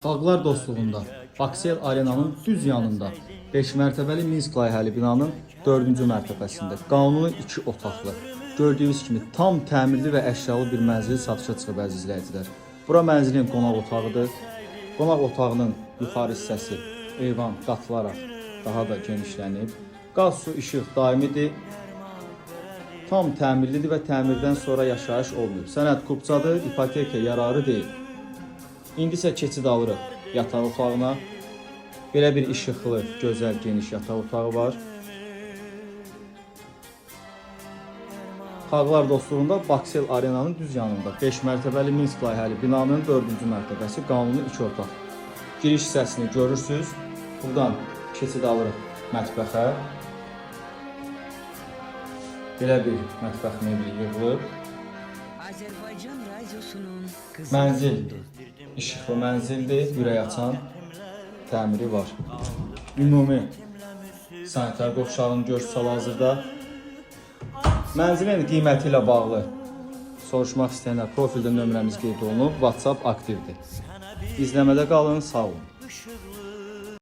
Xalqlar dostluğunda Baksel Arenanın düz yanında 5 mərtəbəli Minsk layihəli binanın 4-cü mərtəbəsində qanuni 2 otaqlı, gördüyünüz kimi tam təmirli və əşyalı bir mənzil satışa çıxıb əziz izləyicilər. Bura mənzilin qonaq otağıdır. Qonaq otağının yuxarı hissəsi eyvan qatılaraq daha da genişlənib. Qaz, su, işıq daimidir. Tam təmirlidir və təmirdən sonra yaşayış olmayıb. Sənəd kupçadır, ipoteka yararı deyil. İndi isə keçid alırıq yataq otağına. Belə bir işıqlı, gözəl, geniş yataq otağı var. Xalqlar dostluğunda Baksel Arenanın düz yanında 5 mərtəbəli Minsk layihəli binanın 4-cü mərtəbəsi qanuni 2 otaq. Giriş hissəsini görürsünüz. Buradan keçid alırıq mətbəxə. Belə bir mətbəx mebeli yığılıb. Mənzil işıqlı mənzildir, ürək açan təmiri var. Ümumi sanitar qovşağını görsünüz hal-hazırda. Mənzilin qiyməti ilə bağlı soruşmaq istəyənlər profildə nömrəmiz qeyd olunub, WhatsApp aktivdir. İzləmədə qalın, sağ olun.